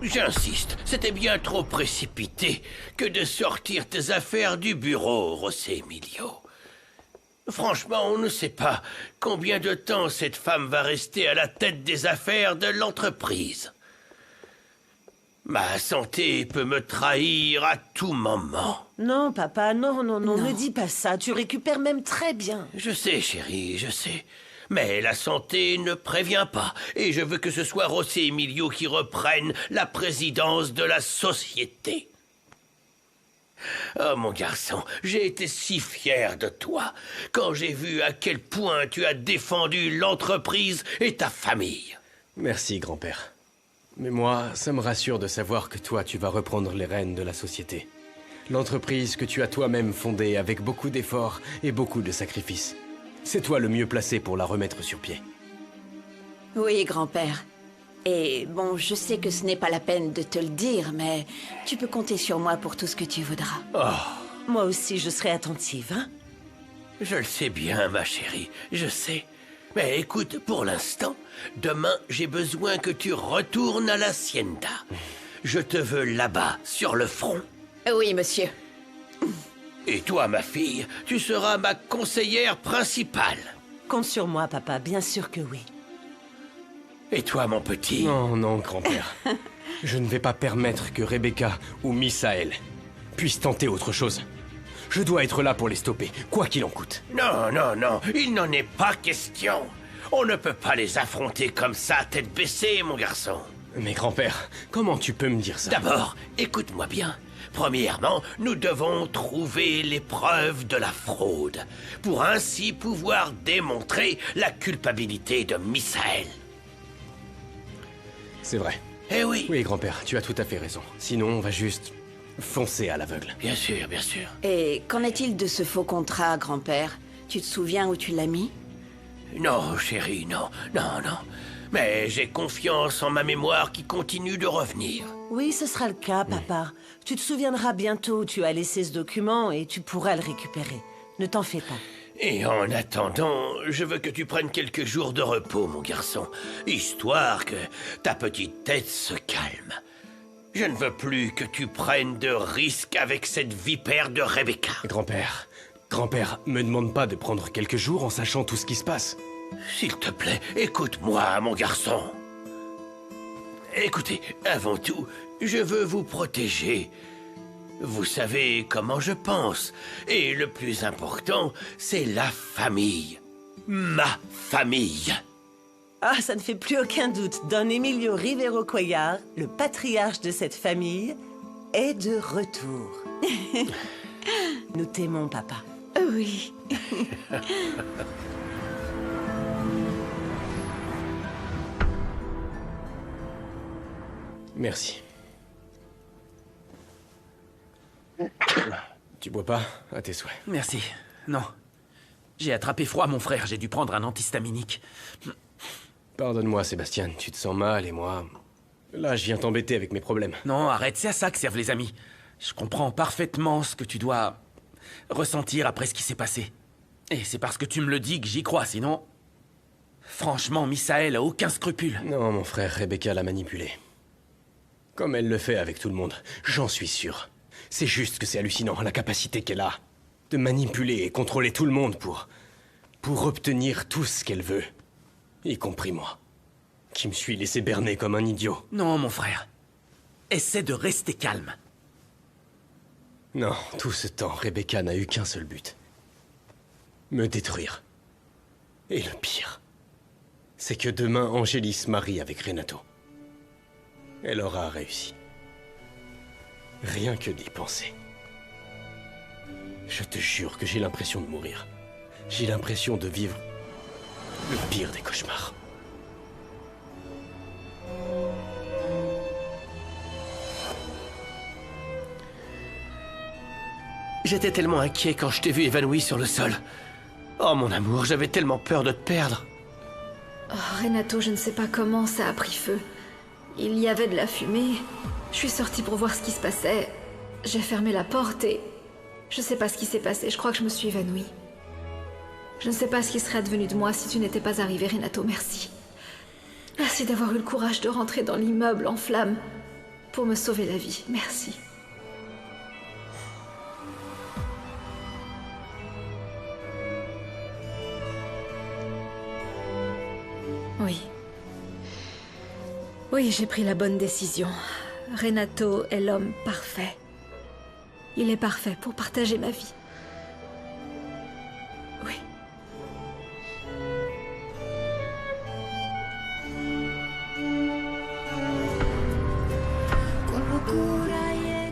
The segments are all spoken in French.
J'insiste, c'était bien trop précipité que de sortir tes affaires du bureau, José Emilio. Franchement, on ne sait pas combien de temps cette femme va rester à la tête des affaires de l'entreprise. Ma santé peut me trahir à tout moment. Non, papa, non, ne dis pas ça. Tu récupères même très bien. Je sais, chérie, je sais. Mais la santé ne prévient pas. Et je veux que ce soit José Emilio qui reprenne la présidence de la société. Oh, mon garçon, j'ai été si fier de toi quand j'ai vu à quel point tu as défendu l'entreprise et ta famille. Merci, grand-père. Mais moi, ça me rassure de savoir que toi, tu vas reprendre les rênes de la société. L'entreprise que tu as toi-même fondée avec beaucoup d'efforts et beaucoup de sacrifices. C'est toi le mieux placé pour la remettre sur pied. Oui, grand-père. Et bon, je sais que ce n'est pas la peine de te le dire, mais tu peux compter sur moi pour tout ce que tu voudras. Oh, Moi aussi, je serai attentive, hein? je le sais bien, ma chérie, je sais. Mais écoute, pour l'instant, demain, j'ai besoin que tu retournes à l'hacienda. Je te veux là-bas, sur le front. Oui, monsieur. Et toi, ma fille, tu seras ma conseillère principale. Compte sur moi, papa, bien sûr que oui. Et toi, mon petit? Non, non, grand-père. Je ne vais pas permettre que Rebecca ou Misaël puissent tenter autre chose. Je dois être là pour les stopper, quoi qu'il en coûte. Non, non, non, il n'en est pas question. On ne peut pas les affronter comme ça, tête baissée, mon garçon. Mais grand-père, comment tu peux me dire ça? D'abord, écoute-moi bien. Premièrement, nous devons trouver les preuves de la fraude, pour ainsi pouvoir démontrer la culpabilité de Misaël. C'est vrai. Eh oui. Oui, grand-père, tu as tout à fait raison. Sinon, on va juste foncer à l'aveugle. Bien sûr, bien sûr. Et qu'en est-il de ce faux contrat, grand-père? Tu te souviens où tu l'as mis? Non, chérie, non, non, non. Mais j'ai confiance en ma mémoire qui continue de revenir. Oui, ce sera le cas, papa. Tu te souviendras bientôt où tu as laissé ce document et tu pourras le récupérer. Ne t'en fais pas. Et en attendant, je veux que tu prennes quelques jours de repos, mon garçon, histoire que ta petite tête se calme. Je ne veux plus que tu prennes de risques avec cette vipère de Rebecca. Grand-père, me demande pas de prendre quelques jours en sachant tout ce qui se passe. S'il te plaît, écoute-moi, mon garçon. Écoutez, avant tout, je veux vous protéger. Vous savez comment je pense. Et le plus important, c'est la famille. Ma famille. Ah, ça ne fait plus aucun doute. Don Emilio Rivero Cuellar, le patriarche de cette famille, est de retour. Nous t'aimons, papa. Oui. Merci. Tu bois pas? À tes souhaits. Merci. Non. J'ai attrapé froid, mon frère. J'ai dû prendre un antihistaminique. Pardonne-moi, Sébastien, tu te sens mal et moi... Là, je viens t'embêter avec mes problèmes. Non, arrête, c'est à ça que servent les amis. Je comprends parfaitement ce que tu dois ressentir après ce qui s'est passé. Et c'est parce que tu me le dis que j'y crois, sinon... Franchement, Misaël a aucun scrupule. Non, mon frère, Rebecca l'a manipulé. Comme elle le fait avec tout le monde, j'en suis sûr. C'est juste que c'est hallucinant, la capacité qu'elle a de manipuler et contrôler tout le monde pour obtenir tout ce qu'elle veut. Y compris moi, qui me suis laissé berner comme un idiot. Non, mon frère. Essaie de rester calme. Non, tout ce temps, Rebecca n'a eu qu'un seul but. Me détruire. Et le pire, c'est que demain, Angélis se marie avec Renato. Elle aura réussi. Rien que d'y penser. Je te jure que j'ai l'impression de mourir. J'ai l'impression de vivre le pire des cauchemars. J'étais tellement inquiet quand je t'ai vu évanoui sur le sol. Oh mon amour, j'avais tellement peur de te perdre. Oh, Renato, je ne sais pas comment ça a pris feu. Il y avait de la fumée. Je suis sortie pour voir ce qui se passait. J'ai fermé la porte et... Je sais pas ce qui s'est passé, je crois que je me suis évanouie. Je ne sais pas ce qui serait advenu de moi si tu n'étais pas arrivé, Renato, merci. Merci d'avoir eu le courage de rentrer dans l'immeuble en flammes. pour me sauver la vie. Merci. Oui. Oui, j'ai pris la bonne décision. Renato est l'homme parfait. Il est parfait pour partager ma vie. Oui.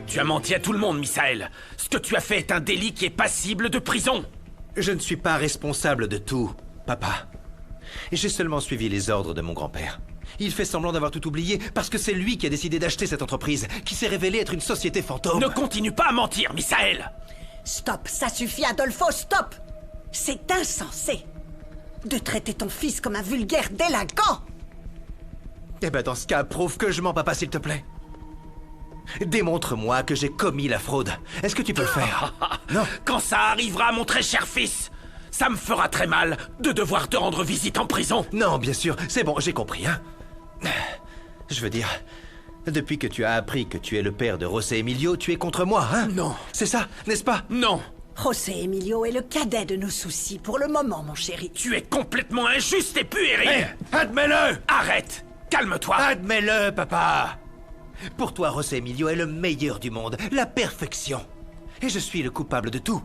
Tu as menti à tout le monde, Misaël. Ce que tu as fait est un délit qui est passible de prison. Je ne suis pas responsable de tout, papa. J'ai seulement suivi les ordres de mon grand-père. Il fait semblant d'avoir tout oublié parce que c'est lui qui a décidé d'acheter cette entreprise, qui s'est révélée être une société fantôme. Ne continue pas à mentir, Misaël. Stop, ça suffit, Adolfo, stop! C'est insensé de traiter ton fils comme un vulgaire délinquant! Eh ben dans ce cas, prouve que je mens, papa, s'il te plaît. Démontre-moi que j'ai commis la fraude. Est-ce que tu peux le faire? Non. Quand ça arrivera, mon très cher fils, ça me fera très mal de devoir te rendre visite en prison. Non, bien sûr, c'est bon, j'ai compris, hein. Je veux dire, depuis que tu as appris que tu es le père de José Emilio, tu es contre moi, hein? Non. C'est ça, n'est-ce pas? Non. José Emilio est le cadet de nos soucis pour le moment, mon chéri. Tu es complètement injuste et puéril. Hé, admets-le! Arrête. Calme-toi. Admets-le, papa! Pour toi, José Emilio est le meilleur du monde, la perfection. Et je suis le coupable de tout.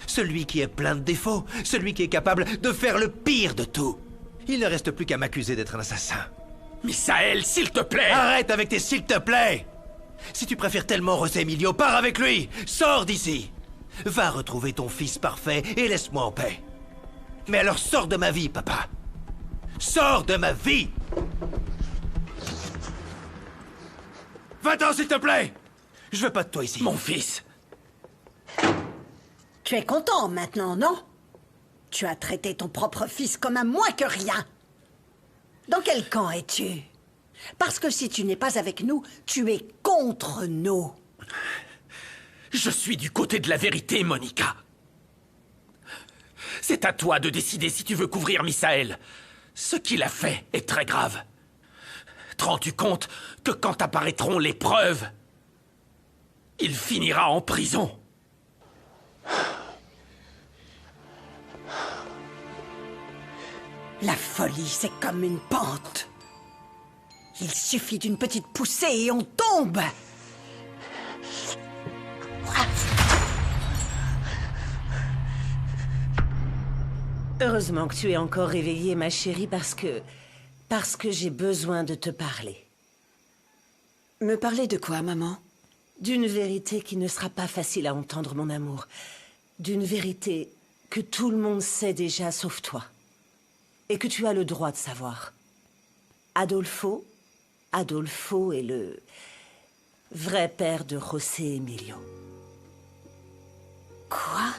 Celui qui est plein de défauts, celui qui est capable de faire le pire de tout. Il ne reste plus qu'à m'accuser d'être un assassin. Misaël, s'il te plaît. Arrête avec tes s'il te plaît! Si tu préfères tellement José Emilio, pars avec lui! Sors d'ici! Va retrouver ton fils parfait et laisse-moi en paix. Mais alors sors de ma vie, papa! Sors de ma vie! Va-t'en, s'il te plaît! Je veux pas de toi ici. Mon fils. Tu es content maintenant, non? Tu as traité ton propre fils comme un moins que rien. Dans quel camp es-tu? Parce que si tu n'es pas avec nous, tu es contre nous. Je suis du côté de la vérité, Monica. C'est à toi de décider si tu veux couvrir Misaël. Ce qu'il a fait est très grave. Te rends-tu compte que quand apparaîtront les preuves, il finira en prison? La folie, c'est comme une pente. Il suffit d'une petite poussée et on tombe. Heureusement que tu es encore réveillée, ma chérie, parce que j'ai besoin de te parler. Me parler de quoi, maman? D'une vérité qui ne sera pas facile à entendre, mon amour. D'une vérité que tout le monde sait déjà, sauf toi. Et que tu as le droit de savoir. Adolfo est le vrai père de José Emilio. Quoi?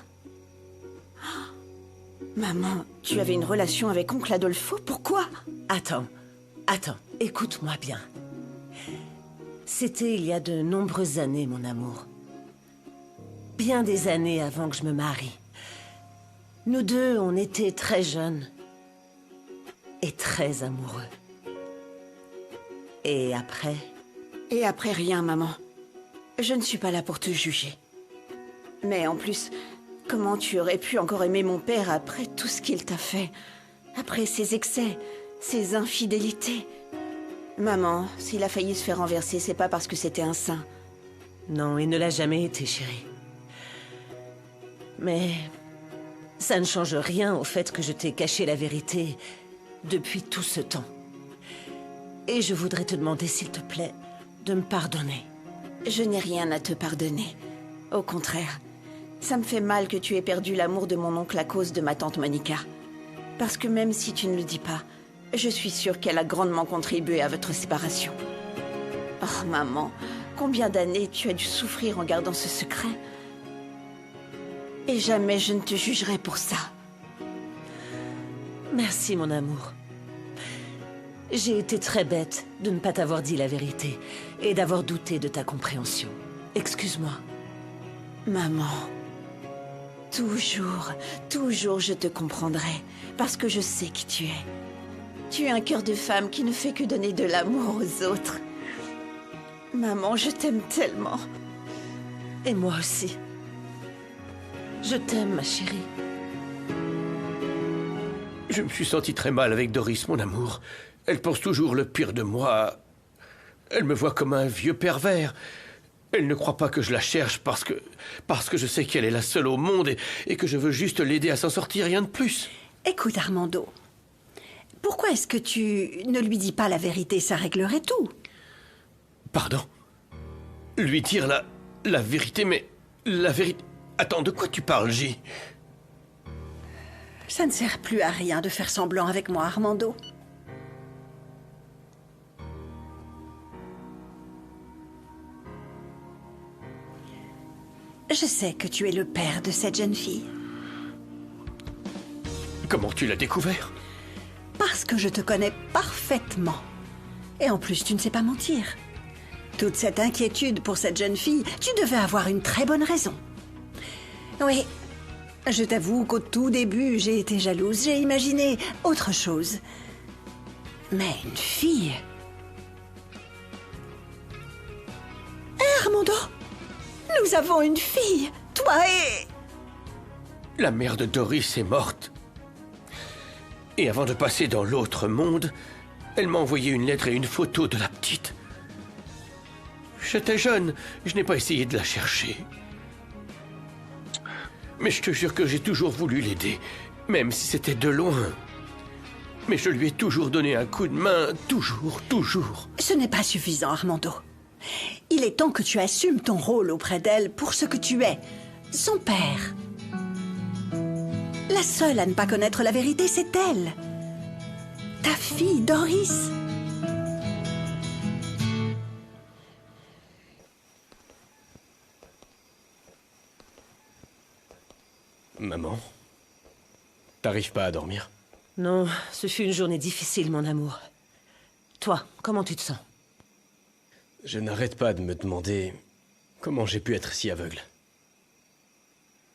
Maman, tu avais une relation avec oncle Adolfo? Pourquoi? Attends, écoute-moi bien. C'était il y a de nombreuses années, mon amour. Bien des années avant que je me marie. Nous deux, on était très jeunes. Et très amoureux. Et après? Et après rien, maman. Je ne suis pas là pour te juger. Mais en plus, comment tu aurais pu encore aimer mon père après tout ce qu'il t'a fait? Après ses excès, ses infidélités? Maman, s'il a failli se faire renverser, c'est pas parce que c'était un saint. Non, il ne l'a jamais été, chérie. Mais ça ne change rien au fait que je t'ai caché la vérité depuis tout ce temps. Et je voudrais te demander, s'il te plaît, de me pardonner. Je n'ai rien à te pardonner. Au contraire, ça me fait mal que tu aies perdu l'amour de mon oncle à cause de ma tante Monica. Parce que même si tu ne le dis pas, je suis sûre qu'elle a grandement contribué à votre séparation. Oh, maman, combien d'années tu as dû souffrir en gardant ce secret? Et jamais je ne te jugerai pour ça. Merci, mon amour. J'ai été très bête de ne pas t'avoir dit la vérité et d'avoir douté de ta compréhension. Excuse-moi. Maman, toujours je te comprendrai, parce que je sais qui tu es. Tu as un cœur de femme qui ne fait que donner de l'amour aux autres. Maman, je t'aime tellement. Et moi aussi. Je t'aime, ma chérie. Je me suis senti très mal avec Doris, mon amour. Elle pense toujours le pire de moi. Elle me voit comme un vieux pervers. Elle ne croit pas que je la cherche parce que je sais qu'elle est la seule au monde et que je veux juste l'aider à s'en sortir, rien de plus. Écoute, Armando, pourquoi est-ce que tu ne lui dis pas la vérité? Ça réglerait tout. Pardon? Lui dire la vérité, mais la vérité... Attends, de quoi tu parles, J? Ça ne sert plus à rien de faire semblant avec moi, Armando. Je sais que tu es le père de cette jeune fille. Comment tu l'as découvert? Parce que je te connais parfaitement. Et en plus, tu ne sais pas mentir. Toute cette inquiétude pour cette jeune fille, tu devais avoir une très bonne raison. Oui, je t'avoue qu'au tout début, j'ai été jalouse. J'ai imaginé autre chose. Mais une fille... Hé, Armando! Nous avons une fille, toi et... La mère de Doris est morte. Et avant de passer dans l'autre monde, elle m'a envoyé une lettre et une photo de la petite. J'étais jeune, je n'ai pas essayé de la chercher. Mais je te jure que j'ai toujours voulu l'aider, même si c'était de loin. Mais je lui ai toujours donné un coup de main, toujours. Ce n'est pas suffisant, Armando. Il est temps que tu assumes ton rôle auprès d'elle pour ce que tu es, son père. La seule à ne pas connaître la vérité, c'est elle. Ta fille, Doris. Maman, t'arrives pas à dormir? Non, ce fut une journée difficile, mon amour. Toi, comment tu te sens? Je n'arrête pas de me demander comment j'ai pu être si aveugle.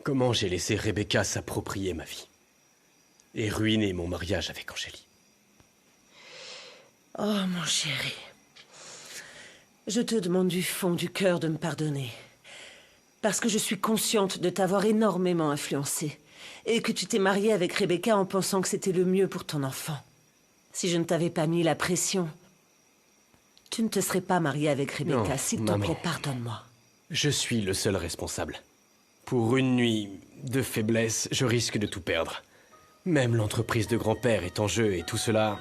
Comment j'ai laissé Rebecca s'approprier ma vie et ruiner mon mariage avec Angélie. Oh, mon chéri. Je te demande du fond du cœur de me pardonner. Parce que je suis consciente de t'avoir énormément influencé. Et que tu t'es mariée avec Rebecca en pensant que c'était le mieux pour ton enfant. Si je ne t'avais pas mis la pression, tu ne te serais pas mariée avec Rebecca. S'il te plaît, pardonne-moi. Je suis le seul responsable. Pour une nuit de faiblesse, je risque de tout perdre. Même l'entreprise de grand-père est en jeu et tout cela,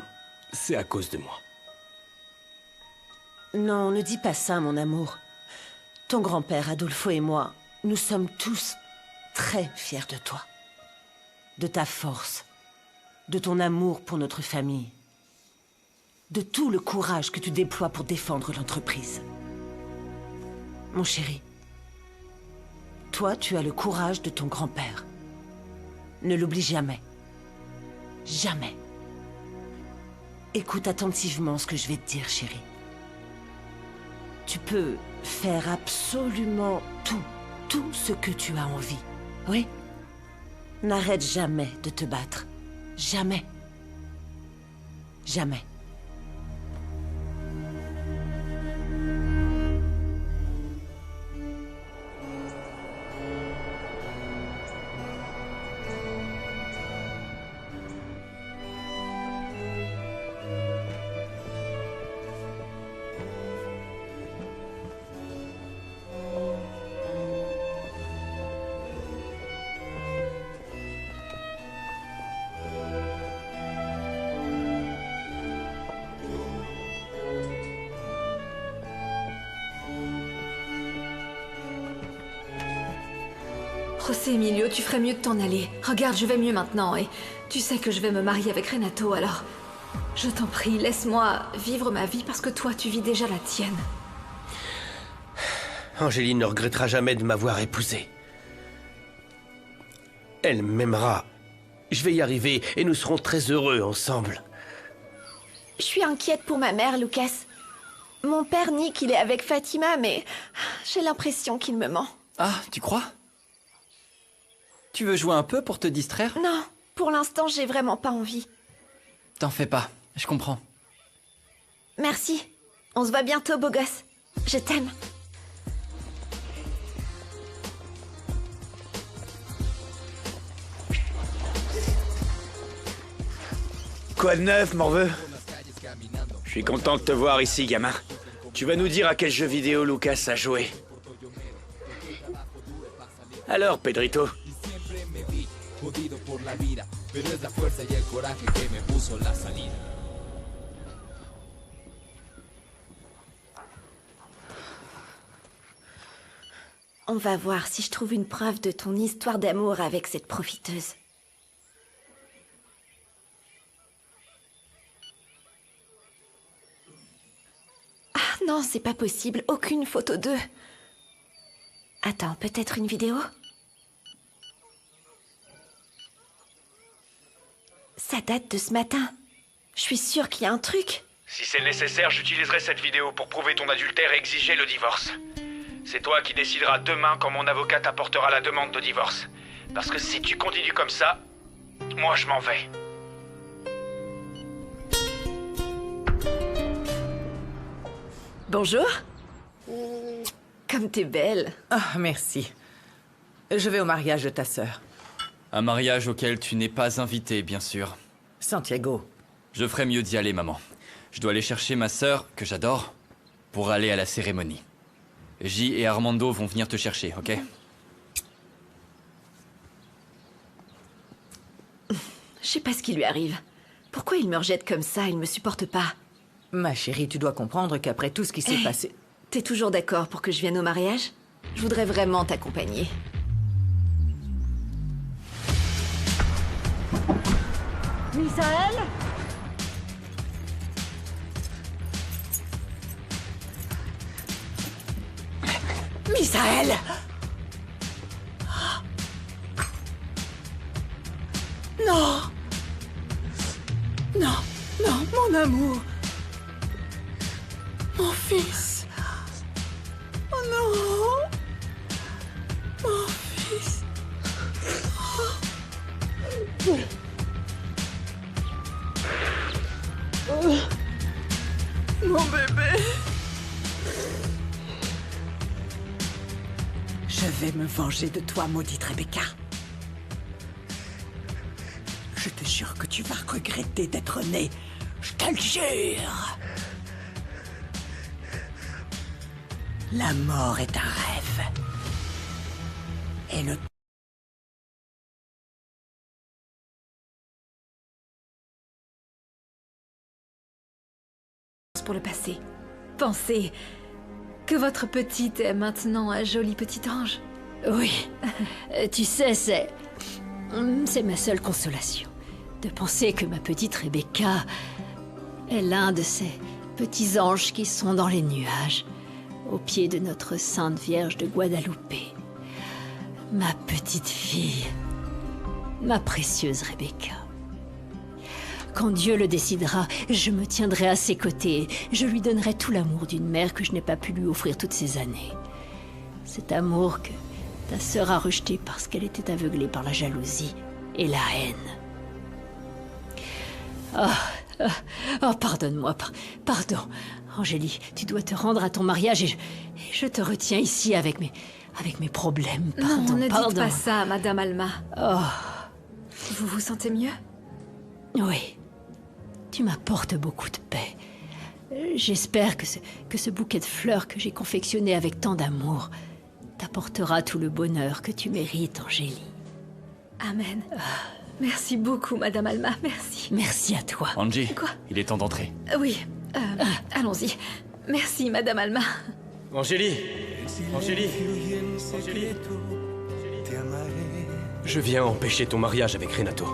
c'est à cause de moi. Non, ne dis pas ça, mon amour. Ton grand-père, Adolfo et moi, nous sommes tous très fiers de toi. De ta force, de ton amour pour notre famille, de tout le courage que tu déploies pour défendre l'entreprise. Mon chéri, toi, tu as le courage de ton grand-père. Ne l'oublie jamais. Jamais. Écoute attentivement ce que je vais te dire, chéri. Tu peux faire absolument tout ce que tu as envie. Oui? N'arrête jamais de te battre. Jamais. Jamais. José Emilio, tu ferais mieux de t'en aller. Regarde, je vais mieux maintenant et tu sais que je vais me marier avec Renato, alors... Je t'en prie, laisse-moi vivre ma vie parce que toi, tu vis déjà la tienne. Angéline ne regrettera jamais de m'avoir épousé. Elle m'aimera. Je vais y arriver et nous serons très heureux ensemble. Je suis inquiète pour ma mère, Lucas. Mon père nie qu'il est avec Fatima, mais j'ai l'impression qu'il me ment. Ah, tu crois? Tu veux jouer un peu pour te distraire? Non, pour l'instant, j'ai vraiment pas envie. T'en fais pas, je comprends. Merci. On se voit bientôt, beau gosse. Je t'aime. Quoi de neuf, morveux? Je suis content de te voir ici, gamin. Tu vas nous dire à quel jeu vidéo Lucas a joué. Alors, Pedrito? On va voir si je trouve une preuve de ton histoire d'amour avec cette profiteuse. Ah non, c'est pas possible. Aucune photo d'eux. Attends, peut-être une vidéo? Ça date de ce matin. Je suis sûre qu'il y a un truc. Si c'est nécessaire, j'utiliserai cette vidéo pour prouver ton adultère et exiger le divorce. C'est toi qui décideras demain quand mon avocat t'apportera la demande de divorce. Parce que si tu continues comme ça, moi je m'en vais. Bonjour. Comme t'es belle. Ah, merci. Je vais au mariage de ta sœur. Un mariage auquel tu n'es pas invité, bien sûr. Santiago. Je ferais mieux d'y aller, maman. Je dois aller chercher ma sœur, que j'adore, pour aller à la cérémonie. J et Armando vont venir te chercher, ok? Je sais pas ce qui lui arrive. Pourquoi il me rejette comme ça? Il me supporte pas. Ma chérie, tu dois comprendre qu'après tout ce qui s'est passé... T'es toujours d'accord pour que je vienne au mariage? Je voudrais vraiment t'accompagner. Misaël? Misaël! Non! Non, non, mon amour! Mon fils! Oh non! Mon fils! Mon bébé! Je vais me venger de toi, maudite Rebecca. Je te jure que tu vas regretter d'être née. Je te le jure. La mort est un rêve. Et le pour le passé. Pensez que votre petite est maintenant un joli petit ange. Oui. Tu sais, c'est ma seule consolation. De penser que ma petite Rebecca est l'un de ces petits anges qui sont dans les nuages, au pied de notre Sainte Vierge de Guadalupe. Ma petite fille. Ma précieuse Rebecca. Quand Dieu le décidera, je me tiendrai à ses côtés. Je lui donnerai tout l'amour d'une mère que je n'ai pas pu lui offrir toutes ces années. Cet amour que ta sœur a rejeté parce qu'elle était aveuglée par la jalousie et la haine. Oh, pardonne-moi, pardon. Angélie, tu dois te rendre à ton mariage et je te retiens ici avec mes problèmes. Pardon, non, ne pardon. dites pas ça, Madame Alma. Oh. Vous vous sentez mieux? Oui. Tu m'apportes beaucoup de paix. J'espère que ce bouquet de fleurs que j'ai confectionné avec tant d'amour t'apportera tout le bonheur que tu mérites, Angélie. Amen. Merci beaucoup, Madame Alma, merci. Merci à toi. Angie, Quoi? il est temps d'entrer. Oui, allons-y. Merci, Madame Alma. Angélie! Angélie! Angélie! Je viens empêcher ton mariage avec Renato.